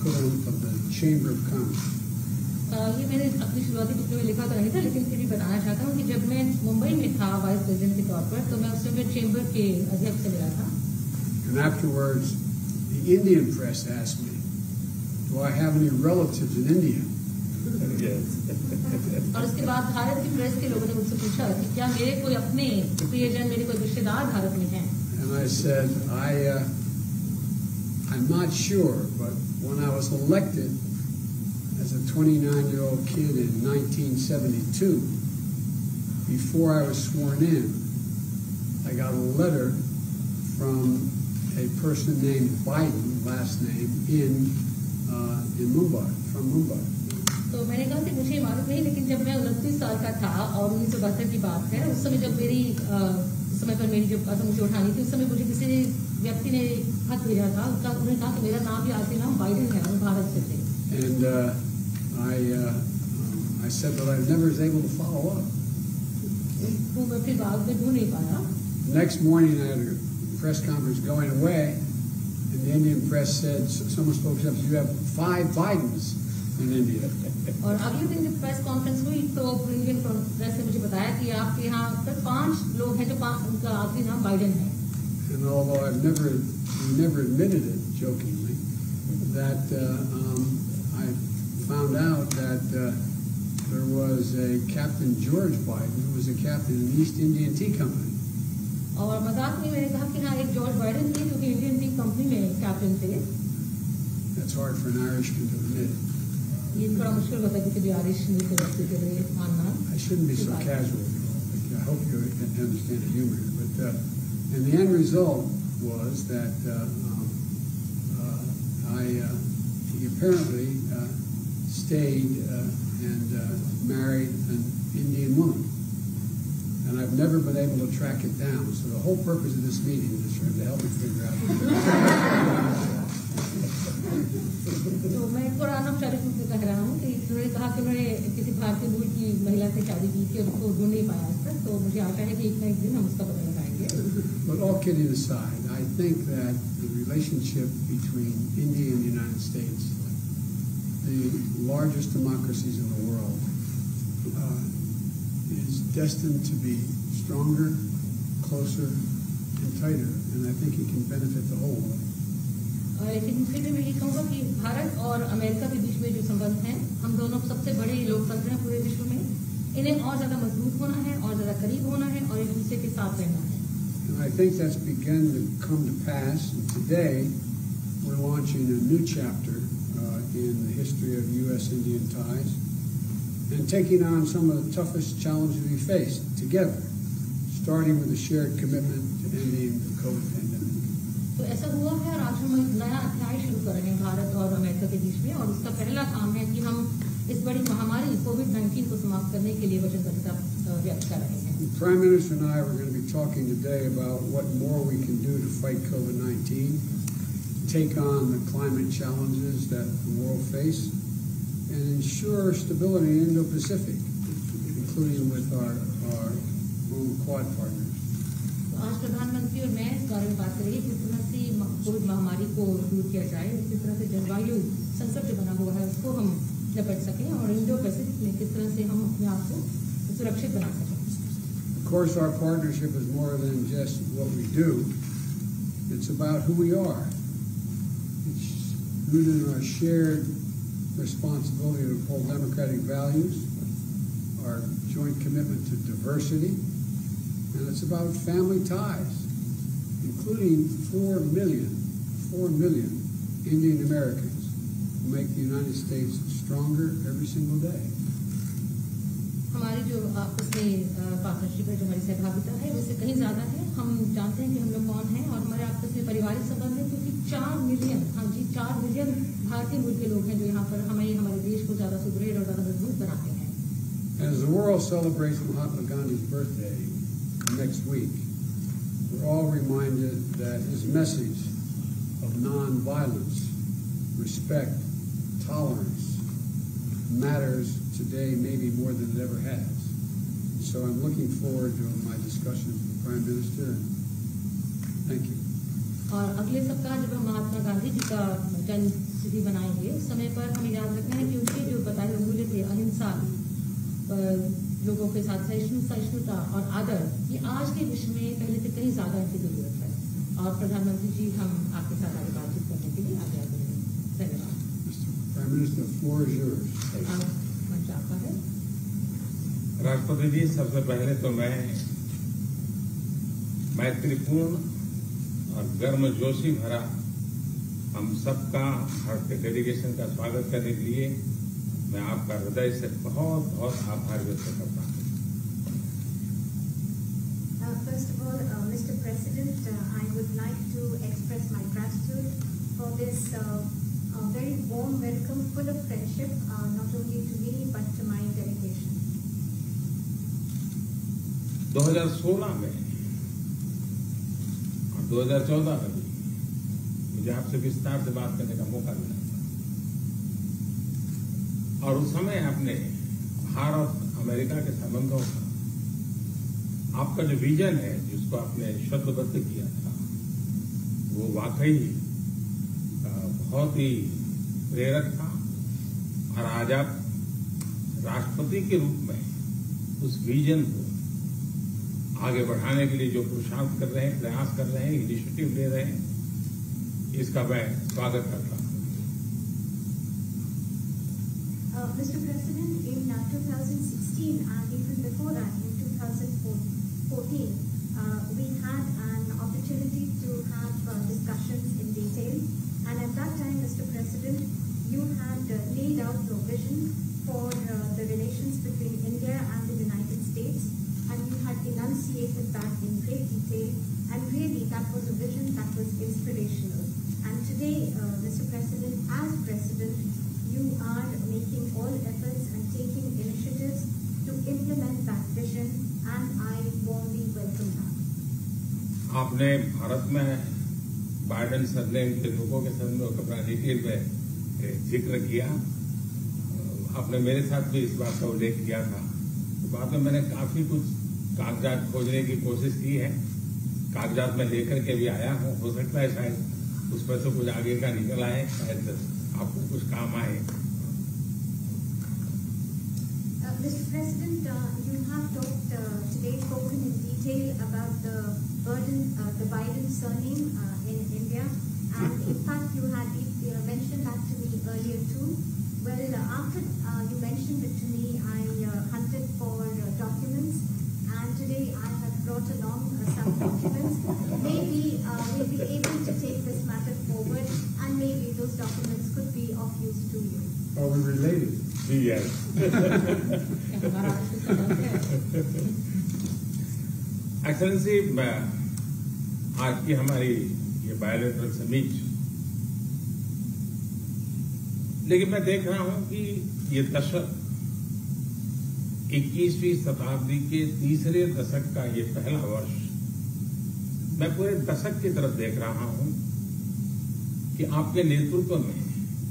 equivalent of the Chamber of Commerce. ये मैंने अपनी शुरुआती बुक में लिखा तो नहीं था, लेकिन फिर भी बताना चाहता हूँ कि जब मैं मुंबई में था वाइस प्रेसिडेंट के तौर पर, तो मैं उस समय चेंबर के अध्यक्ष से मिला था. And afterwards, the Indian press asked me, "Do I have any relatives in India?" और उसके बाद भारत की प्रेस के लोगों ने मुझसे पूछा कि क्या मेरे कोई अपने प्रियजन, मेरे कोई रिश्तेदार भारत में हैं. And I said, I'm not sure, but when I was elected as a 29-year-old kid in 1972, before I was sworn in, I got a letter from a person named Biden, last name, in Mumbai, from Mumbai. तो मैंने कहा कि मुझे मालूम नहीं, लेकिन जब मैं 29 साल का था और 1972 की बात है, उस समय जब उस समय पर मेरी जब मुझे उठानी थी, उस समय मुझे किसी व्यक्ति ने खत भेजा था. उन्होंने कहा कि मेरा नाम भी आखिरी नाम बाइडेन है, वो भारत से थे. And I said that I never was able to follow up. तो मैं फिर बाद में ढूंढ नहीं पाया. Next morning I had a press conference going away, and the Indian press said, someone spoke up, you have 5 Bidens in India. और अगले दिन जब प्रेस कॉन्फ्रेंस हुई तो इंडियन प्रेस ने मुझे बताया कि आपके यहाँ पर 5 लोग हैं जो उनका आखिरी नाम बाइडेन है. And although we never admitted it jokingly, that I found out that there was a Captain George Biden who was a captain in the East Indian Tea Company. और मजाक में मैंने कहा कि हाँ, एक जॉर्ज बाइडेन थे जो कि इंडियन टी कंपनी में कैप्टन थे. That's hard for an Irishman to admit. ये थोड़ा मुश्किल होता है किसी भी आयरिश व्यक्ति के लिए मानना. I shouldn't be so casual. I hope you understand the humor. But and the end result was that he apparently stayed and married an Indian woman. And I've never been able to track it down. So the whole purpose of this meeting is to help me figure out. तो मैं थोड़ा अनौपचारिक रूप में कह रहा हूँ कि उन्होंने कहा कि उन्होंने किसी भारतीय मूल की महिला से शादी की थी और उसको ढूंढ नहीं पाया आज तक. तो मुझे आशा है कि एक ना एक दिन हम उसका पता लगाएंगे. But all kidding aside, I think that the relationship between India and the United States, the largest democracies in the world, is destined to be stronger, closer, and tighter. And I think it can benefit the whole world. लेकिन फिर भी मैं ये कहूँगा कि भारत और America के बीच में जो संबंध हैं, हम दोनों सबसे बड़े लोकतंत्र हैं पूरे विश्व में, इन्हें और ज़्यादा मजबूत होना है, और ज़्यादा करीब होना है, और एक दूसरे के साथ रहना है. And I think that's begun to come to pass. And today, we're launching a new chapter in the history of U.S.-Indian ties and taking on some of the toughest challenges we face together, starting with a shared commitment to ending the COVID pandemic. तो ऐसा हुआ है और आज हम एक नया अध्याय शुरू कर रहे हैं भारत और अमेरिका के बीच में, और उसका पहला काम है कि हम इस बड़ी महामारी कोविड-19 को समाप्त करने के लिए वचनबद्धता व्यक्त कर रहे हैं. The Prime Minister and I were going to be talking today about what more we can do to fight COVID-19, take on the climate challenges that the world face, and ensure stability in Indo-Pacific, including with our own Quad partners. आज प्रधानमंत्री और मैं इस बारे में बात करेंगे किस तरह से कोविड महामारी को दूर किया जाए, किस तरह से जलवायु संकट जो बना हुआ है उसको हम निपट सकें, और इंडो पैसिफिक में किस तरह से हम अपने आप को सुरक्षित बना सकें. Of course, our partnership is more than just what we do. It's about who we are. It's rooted in our shared responsibility to uphold democratic values, our joint commitment to diversity, and it's about family ties, including 4 million Indian Americans who make the United States stronger every single day. हमारी जो आपस में partnership है, जो हमारी सहभागिता है, उससे कहीं ज़्यादा है. हम जानते हैं कि हम लोग कौन हैं, और हमारे आपस में पारिवारिक संबंध है, क्योंकि 4 मिलियन, हाँ जी, 4 मिलियन भारतीय मूल के लोग हैं जो यहाँ पर हमारे देश को ज़्यादा सुदृढ़ और ज़्यादा मजबूत बनाते हैं. As the world celebrates Mahatma Gandhi's birthday next week, we're all reminded that his message of non-violence, respect, tolerance matters today maybe more than it ever has. So I'm looking forward to my discussions with the Prime Minister. Thank you. और अगले सप्ताह जब हम महात्मा गांधी जी का जन्म तिथि बनाएंगे उस समय पर हमें याद रखना है कि उनके जो बताए हुए मूल्य थे, अहिंसा, लोगों के साथ सहिष्णुता और आदर, ये आज के विश्व में पहले से कहीं ज्यादा इनकी जरूरत है। और प्रधानमंत्री जी, हम आपके साथ आगे बातचीत करने के लिए आगे आते हैं। धन्यवाद। Prime Minister, the floor is yours. मंच आपका है। राष्ट्रपति जी, सबसे पहले तो मैं मैत्रीपूर्ण और गर्मजोशी भरा हम सबका भारतीय डेलीगेशन का स्वागत करने के लिए मैं आपका हृदय से बहुत बहुत आभार व्यक्त करता हूँ। First of all, Mr. President, I would like to express my gratitude for this very warm welcome, full of friendship, not only to me but to my delegation. 2016 में और 2014 में भी मुझे आपसे विस्तार से बात करने का मौका मिला और उस समय आपने भारत अमेरिका के संबंधों का आपका जो विजन है, जिसको आपने शब्दबद्ध किया था, वो वाकई बहुत ही प्रेरक था। और आज आप राष्ट्रपति के रूप में उस विजन को आगे बढ़ाने के लिए जो पुरुषार्थ कर रहे हैं, प्रयास कर रहे हैं, इनिशिएटिव ले रहे हैं, इसका मैं स्वागत करता हूं। Mr. President, in 2016 and even before that, in 2014, we had an opportunity to have discussions in detail. And at that time, Mr. President, you had laid out your vision for the relations between India and the United States, and you had enunciated that in great detail. And really, that was a vision that was inspirational. And today, Mr. President, as President, you are making all efforts and taking initiatives to implement that vision, and I warmly welcome that. आपने भारत में Biden surname के लोगों के संबंधों का बड़ा detail में जिक्र किया। आपने मेरे साथ भी इस बात का उल्लेख किया था। तो बाद में मैंने काफी कुछ कागजात खोजने की कोशिश की है, कागजात में लेकर के भी आया हूँ। हो सकता है शायद उस पर से कुछ आगे का निकल आए, शायद आपको कुछ काम आए। Mr. President, you have talked today, spoken in detail about the Biden surname in India, and in fact you had mentioned that to me earlier too. Well, after you mentioned it to me, I hunted for documents, and today I have brought along some documents. Maybe we'll be able to take this matter forward, and maybe those documents could be of use to you. Are we related? Yes. Excellency, आज की हमारी ये bilateral summit, लेकिन मैं देख रहा हूं कि ये दशक 21वीं शताब्दी के तीसरे दशक का ये पहला वर्ष, मैं पूरे दशक की तरफ देख रहा हूं कि आपके नेतृत्व में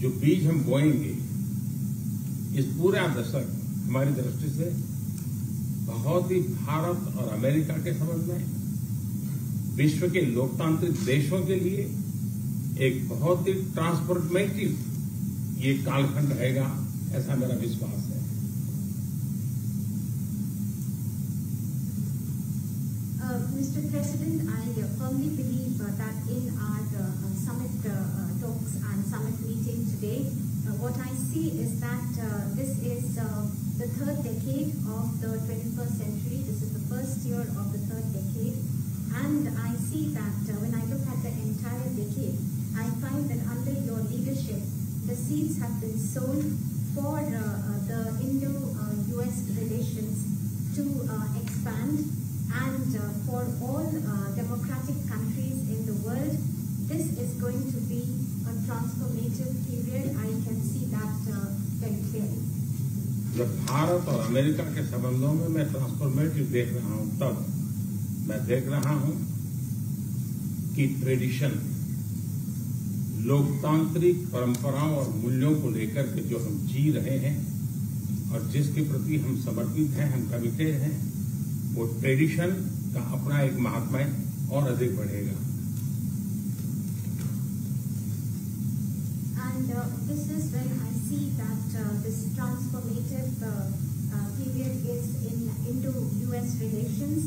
जो बीज हम बोएंगे, इस पूरा दशक हमारी दृष्टि से बहुत ही भारत और अमेरिका के संबंध में, विश्व के लोकतांत्रिक देशों के लिए एक बहुत ही ट्रांसफॉर्मेटिव ये कालखंड रहेगा, ऐसा मेरा विश्वास है। Mr. President, I firmly believe that in our summit talks and summit meeting today, what I see is that this is the third decade of the 21st century. This is the first year of the third decade. And I see that when I look at the entire decade, I find that under your leadership, the seeds have been sown for the Indo-US relations to expand, and for all democratic countries in the world, this is going to be a transformative period. I can see that very clearly. जब भारत और America के संबंधों में मैं transformative देख रहा हूं, तब मैं देख रहा हूं कि ट्रेडिशन, लोकतांत्रिक परंपराओं और मूल्यों को लेकर के जो हम जी रहे हैं और जिसके प्रति हम समर्पित हैं, हम कमिटेड हैं, वो ट्रेडिशन का अपना एक महात्म्य और अधिक बढ़ेगा। this is when I see that this transformative period is into U.S. relations.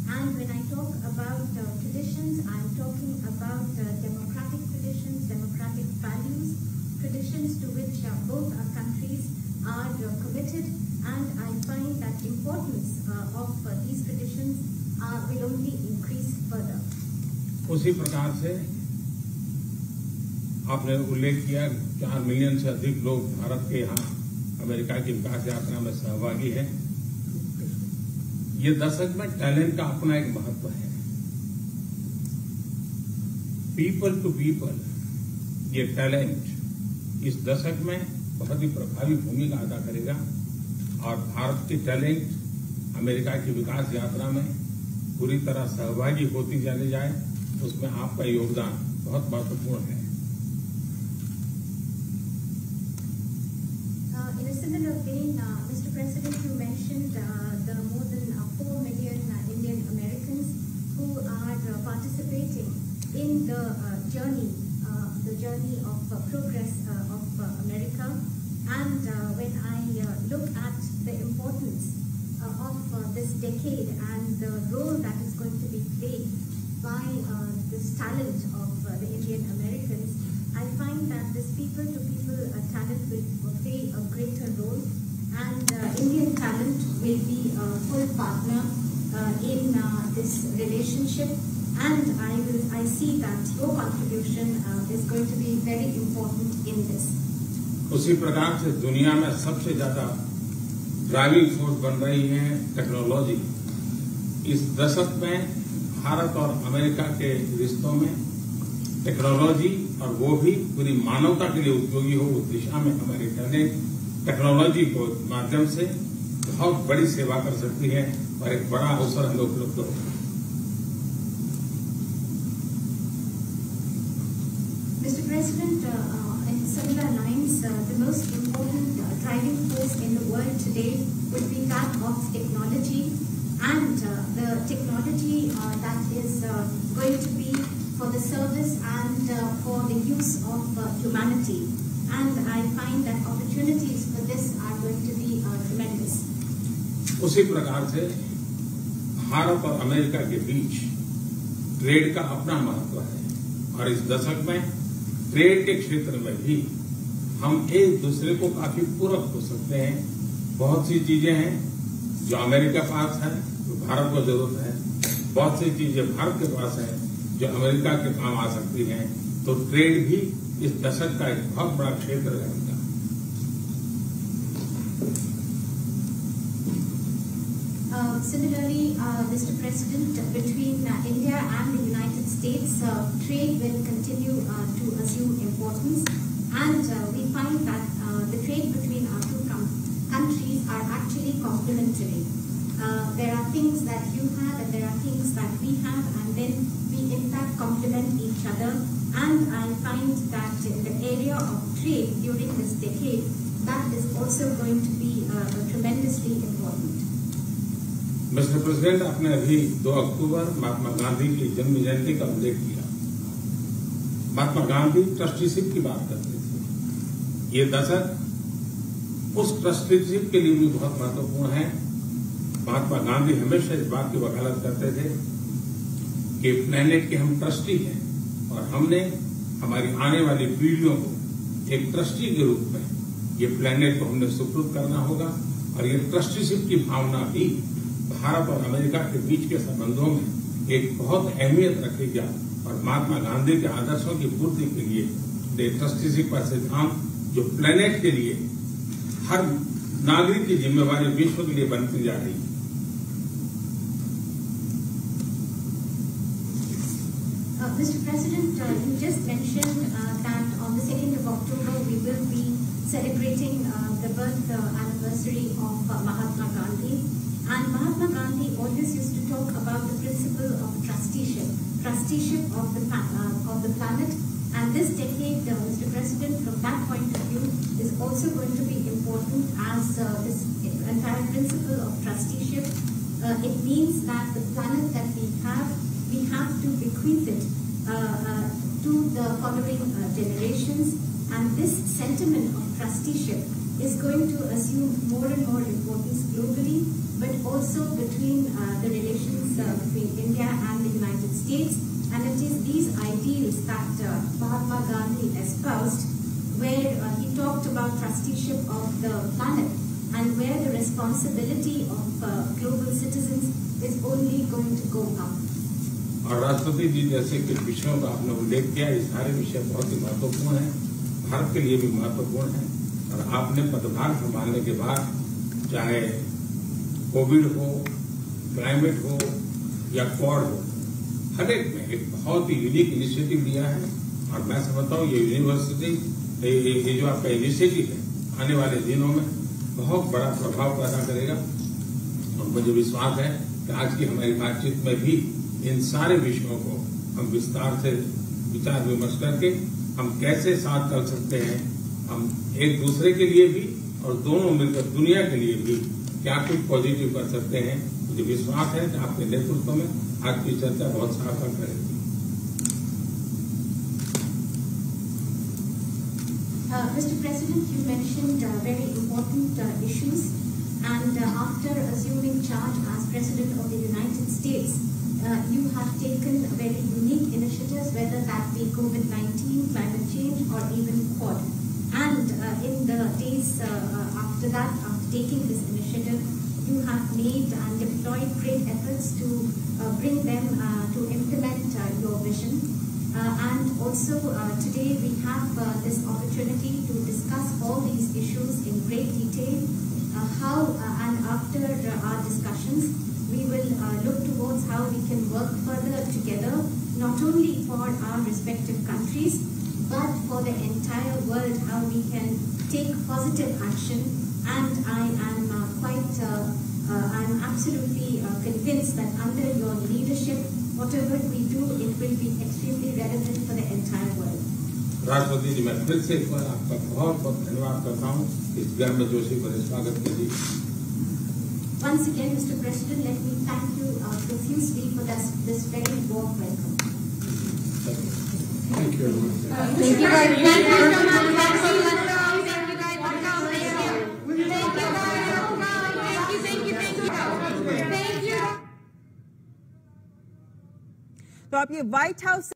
And when I talk about traditions, I'm talking about democratic traditions, democratic values, traditions to which both our countries are committed. And I find that importance of these traditions will only increase further. उसी प्रकार से आपने उल्लेख किया 4 million से अधिक लोग भारत के यहाँ अमेरिका की विकास यात्रा में सहभागी हैं। ये दशक में टैलेंट का अपना एक महत्व है। पीपल टू पीपल ये टैलेंट इस दशक में बहुत ही प्रभावी भूमिका अदा करेगा और भारत के टैलेंट अमेरिका की विकास यात्रा में पूरी तरह सहभागी होती चले जाए, उसमें आपका योगदान बहुत महत्वपूर्ण है। In a similar vein, Mr. President, you mentioned the more than 4 million Indian Americans who are participating in the journey of progress of America. And when I look at the importance of this decade and the role that is going to be played by this talent of the Indian Americans, I find that this people-to-people talent will play a greater role, and Indian talent will be a full partner in this relationship. And I see that your contribution is going to be very important in this. उसी प्रकार से दुनिया में सबसे ज्यादा driving force बन रही है टेक्नोलॉजी। इस दशक में भारत और अमेरिका के रिश्तों में टेक्नोलॉजी, और वो भी पूरी मानवता के लिए उपयोगी हो, उस दिशा में हमारी टैलेंट टेक्नोलॉजी के माध्यम से बहुत बड़ी सेवा कर सकती है और एक बड़ा अवसर हमें उपलब्ध होगा। Mr. President, in similar lines, the most important driving force in the world today would be that of technology, and the technology that is going to be for the service and for the use of humanity. And I find that opportunities for this are going to be tremendous. उसी प्रकार से भारत और America के बीच trade का अपना महत्व है और इस दशक में ट्रेड के क्षेत्र में भी हम एक दूसरे को काफी पूरक हो सकते हैं। बहुत सी चीजें हैं जो अमेरिका पास है, जो भारत को जरूरत है, बहुत सी चीजें भारत के पास है जो अमेरिका के काम आ सकती हैं। तो ट्रेड भी इस दशक का एक बहुत बड़ा क्षेत्र रहेगा। Similarly, Mr. President, between India and the United States, trade will continue to assume importance, and we find that the trade between our two countries are actually complementary. There are things that you have and there are things that we have, and then we in fact complement each other. And I find that in the area of trade during this decade, that is also going to be tremendously important. Mister president, आपने अभी 2 अक्टूबर महात्मा गांधी की जन्म जयंती का उल्लेख किया। Mahatma Gandhi trusteeship की बात करते थे। ये दशक उस ट्रस्टीशिप के लिए भी बहुत महत्वपूर्ण है। महात्मा गांधी हमेशा इस बात की वकालत करते थे कि प्लेनेट के हम ट्रस्टी हैं और हमने हमारी आने वाली पीढ़ियों को एक ट्रस्टी के रूप में ये प्लेनेट को हमने सुपुर्द करना होगा। और ये ट्रस्टीशिप की भावना भी भारत और अमेरिका के बीच के संबंधों में एक बहुत अहमियत रखेगा और महात्मा गांधी के आदर्शों की पूर्ति के लिए ट्रस्टीशिप का सिद्धांत जो प्लेनेट के लिए हर नागरिक की जिम्मेवारी विश्व के लिए बनती जा रही है। Mr. President, you just mentioned that on the 2nd of October we will be celebrating the birth anniversary of Mahatma Gandhi. And Mahatma Gandhi always used to talk about the principle of trusteeship of the planet. And this decade, Mr. President, from that point of view, is also going to be important as this entire principle of trusteeship. It means that the planet that we have to bequeath it to the following generations. And this sentiment of trusteeship is going to assume more and more importance globally, but also between the relations between India and the United States. And it is these ideals that Mahatma Gandhi espoused, where he talked about trusteeship of the planet, and where the responsibility of global citizens is only going to go up. और राष्ट्रपति जी जैसे कुछ विषयों का आपने उल्लेख किया, ये सारे विषय बहुत ही महत्वपूर्ण हैं, भारत के लिए भी महत्वपूर्ण है। और आपने पदभार संभालने के बाद, चाहे कोविड हो, क्लाइमेट हो या क्वाड हो, हर एक में एक बहुत ही यूनिक इनिशिएटिव लिया है। और मैं समझता हूँ ये यूनिवर्सिटी, ये जो आपका इनिशिएटिव है, आने वाले दिनों में बहुत बड़ा प्रभाव पैदा करेगा। और मुझे विश्वास है कि आज की हमारी बातचीत में भी इन सारे विषयों को हम विस्तार से विचार विमर्श करके हम कैसे साथ चल सकते हैं, हम एक दूसरे के लिए भी और दोनों मिलकर दुनिया के लिए भी क्या कुछ पॉजिटिव कर सकते हैं। मुझे विश्वास है कि आपके नेतृत्व में आज की चर्चा बहुत सहायता करेगी। Mr. President, you mentioned very important issues, and after assuming charge as President of the United States, you have taken very unique initiatives, whether that be COVID-19, climate change, or even Quad. And in the days after that, after taking this initiative, you have made and deployed great efforts to bring them to implement your vision. And also today we have this opportunity to discuss all these issues in great detail. And after our discussions, we will look towards how we can work further together, not only for our respective countries, but for the entire world, how we can take positive action. And I am I'm absolutely convinced that under your leadership, whatever we do, it will be extremely relevant for the entire world. राष्ट्रपति जी, मैं फिर से एक बार आपका बहुत बहुत धन्यवाद करता हूँ इस गर्मजोशी भरे स्वागत के लिए। Once again, Mr. President, let me thank you profusely for this very warm welcome. Thank you, everyone. Thank you very much. तो आप ये व्हाइट हाउस